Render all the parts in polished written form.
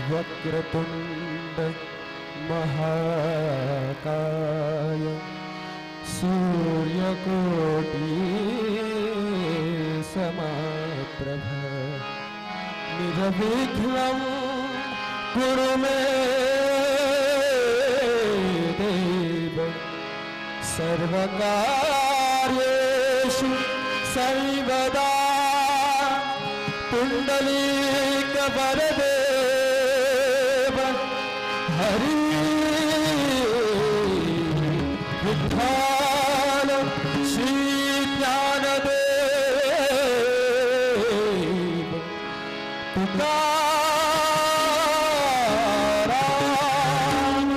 वक्रतुंड महाकाय सूर्यकोटि समप्रभ निर्विघ्नं कुरु मे देव सर्वकार्येषु सर्वदा पुण्डलीकवरदे हरि विठ्ठल श्री ज्ञानदेव तुकाराम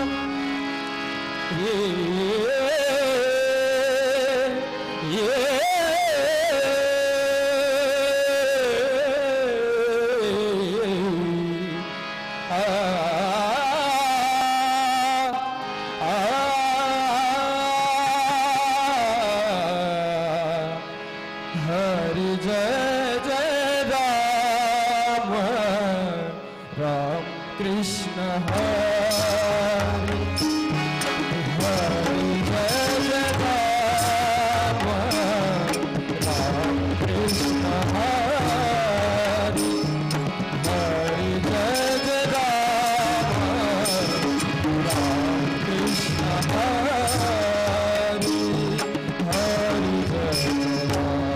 हरि जय जय राम राम कृष्ण हरि हरि जय जय राम राम कृष्ण हरि हरि जय जय राम राम कृष्ण हरि हरि जय जय राम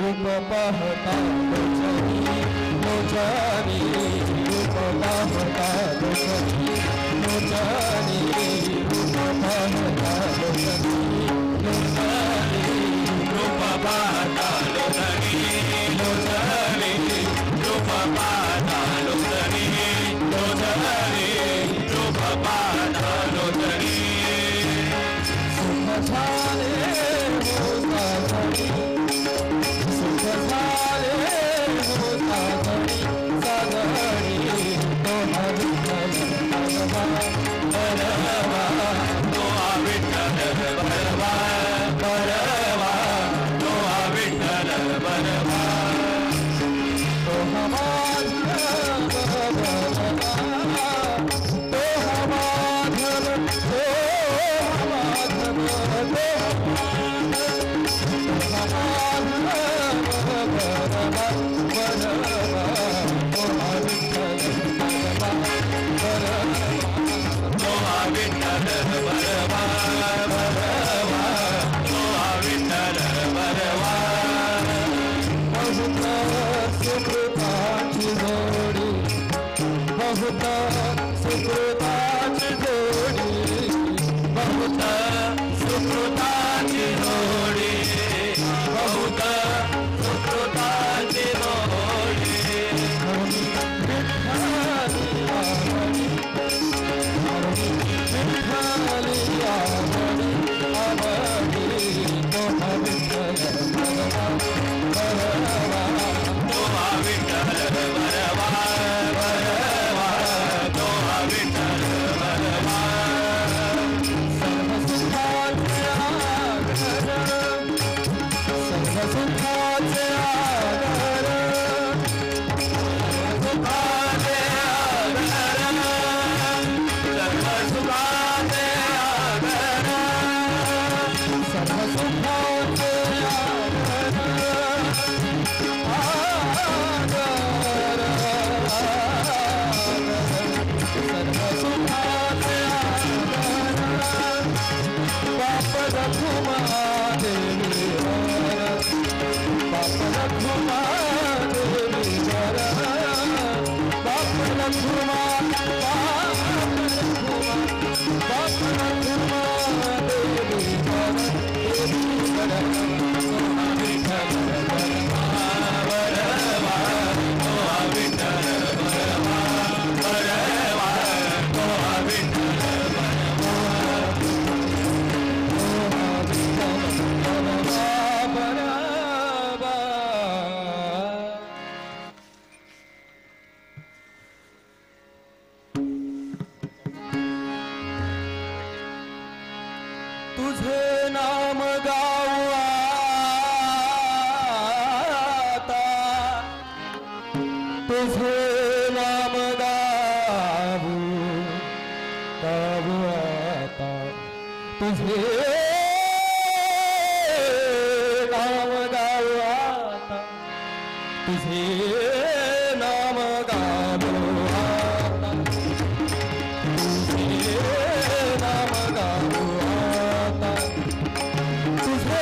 रूप पाहता लोचनी लोचनी रूप पाहता लोचनी लोचनी रूप पाहता लोचनी लोचनी रूप पाहता लोचनी लोचनी रूप पाहता लोचनी लोचनी रूप पाहता लोचनी सुख झाले होता घडी सुख झाले होता घडी सागडी तो विठ्ठल भरवा तो विठ्ठल भरवा भरवा तो विठ्ठल भरवा तो माधव भरवा तो माधव तो माधव बहुत सुकृताची जोडी बहुत सुकृताची जोडी बहुत सुकृताची जोडी विठ्ठली आवडी विठ्ठली आवडी आवडी तो विठ्ठल भरवा भरवा तो विठ्ठल भरवा भरवा तो विठ्ठल भरवा सर्व सुखाचे आगर सर्व सुखाचे आगर सर्व सुखाचे आगर सर्व सुखाचे आगर सर्व सुखाचे बाप रखुमा देवी बाप रखुमा देवी बाप रखुमा बाप रखुमा तुझे नाम गाऊ आता तुझे नाम गाऊ गाऊ आता तुझे नाम गाऊ आता तुझे नाम गाऊ आता तुझे नाम गाऊ तुझे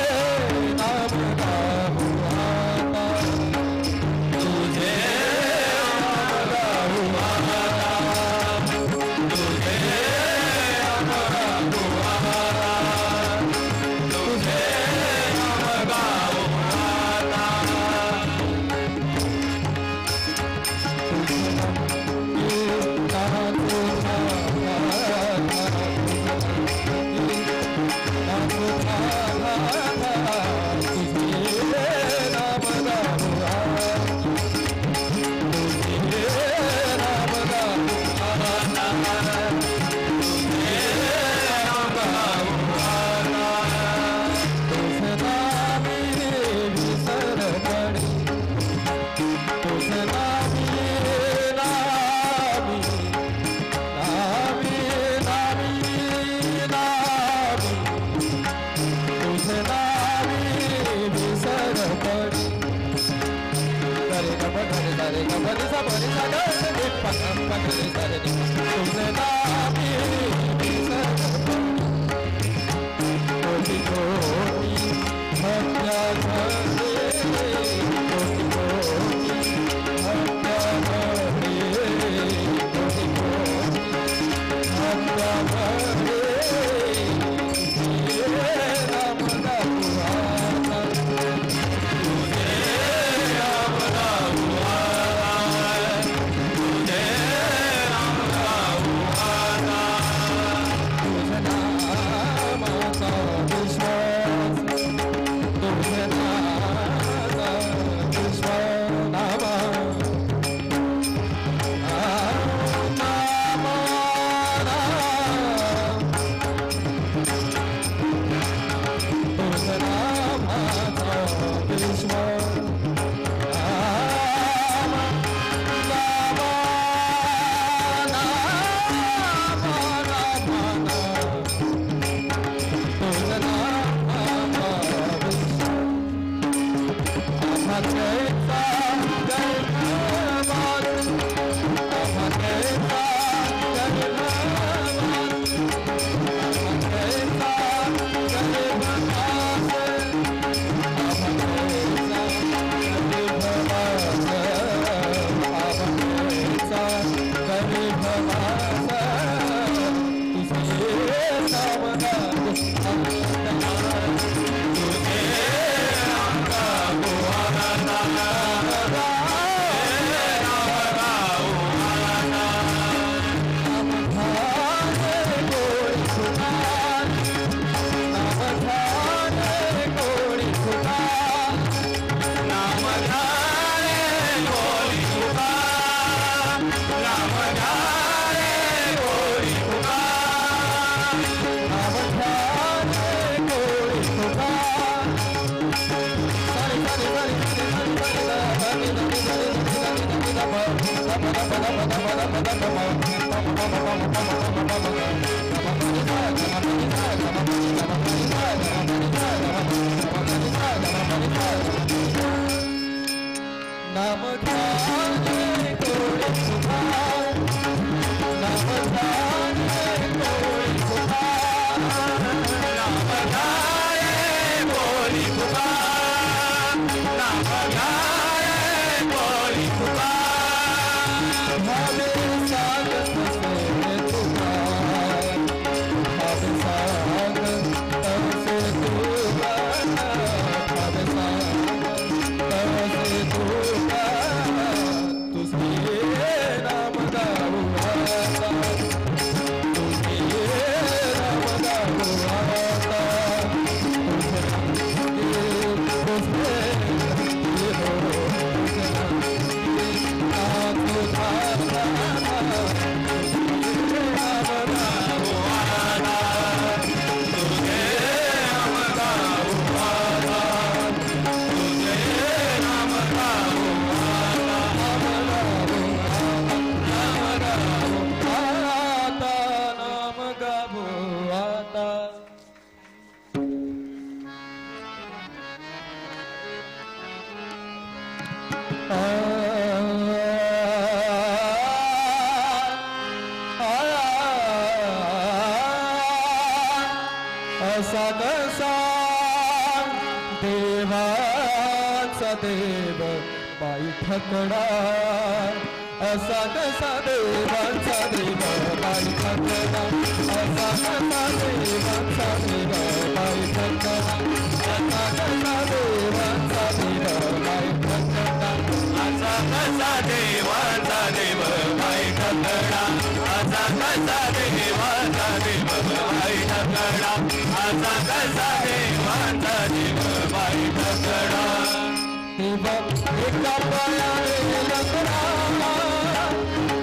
असा कसा देवाचा देव बाई ठकडा असा कसा देवाचा देव बाई ठकडा असा कसा देवाचा देव बाई ठकडा असा कसा देवाचा देव बाई ठकडा असा कसा देवाचा देव बाई ठकडा असा कसा देवाचा देव बाई ठकडा असा कसा देवाचा देव बाई ठकडा देवा एका पायाने लंगडा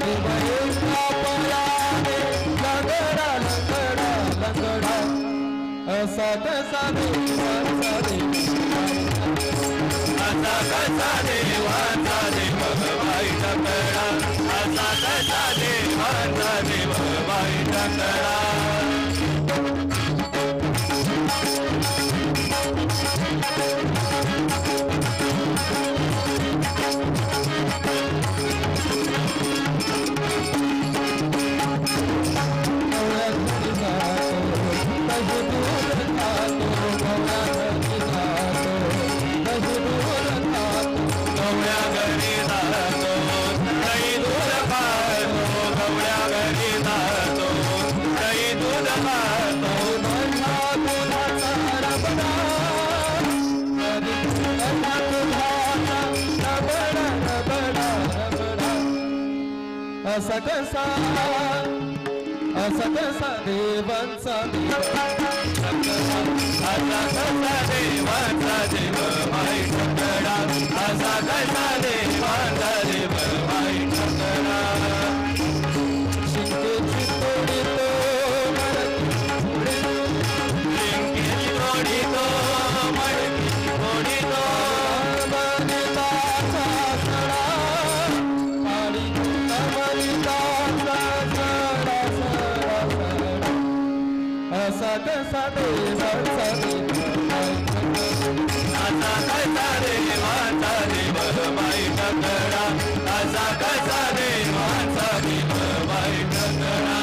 देवा एका पायाने लंगडा लंगडा लंगडा असा कसा देवाचा देव असा कसा देवाचा देव बाई ठकडा असा कसा देवाचा देव बाई ठकडा असा कसा देवांचा देव असा कसा देवांचा देव बाई ठकडा असा कसा देवांचा देव बाई ठकडा शिंकेची तोडी तो शिंकेची तोडी तो मडकी तोडी तो बनेताचा सडा पाडी असा कसा देवाचा देव असा कसा देवाचा देव बाई ठकडा असा कसा देवाचा देव बाई ठकडा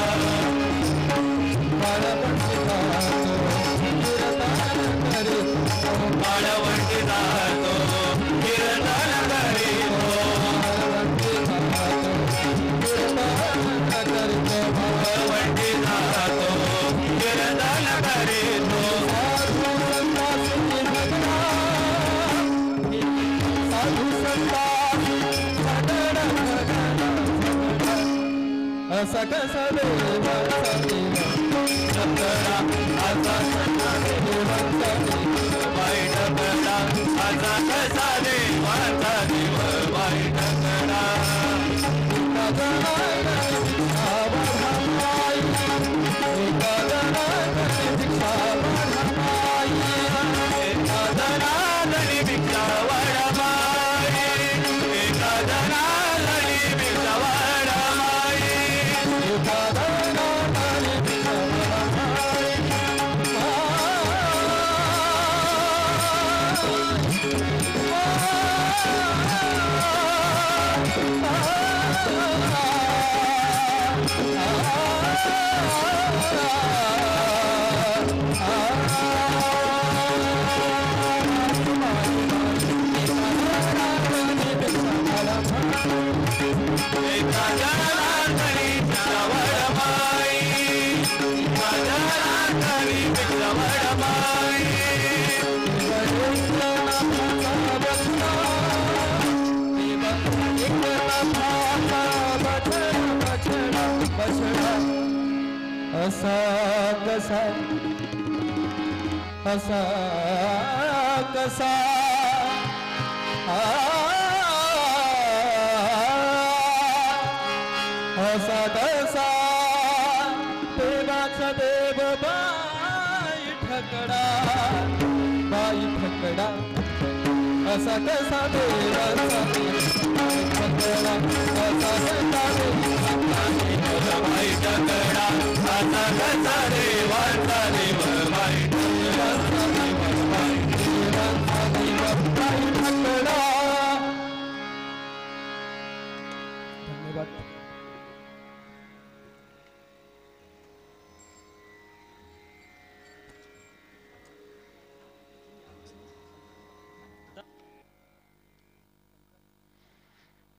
बाळवंटी जातो कीर्तन करीतो बाळवंटी जातो कीर्तन करीतो बाळवंटी जातो कीर्तन करीतो बाळवंटी जातो कीर्तन करीतो साधू संतांची झगडा असा कसा देवाचा देव ठकडा असा कसा देवाचा देव बाई ठकडा असा कसा देवाचा देव बाई ठकडा असा कसा असा कसा असा कसा देवाचा देव बाई ठकडा असा कसा देवाचा देव ठकडा असा कसा देवाचा देव बाई ठकडा असा कसा देवाचा देव बाई देवाचा देव बाई देवाचा देव बाई ठकडा. धन्यवाद.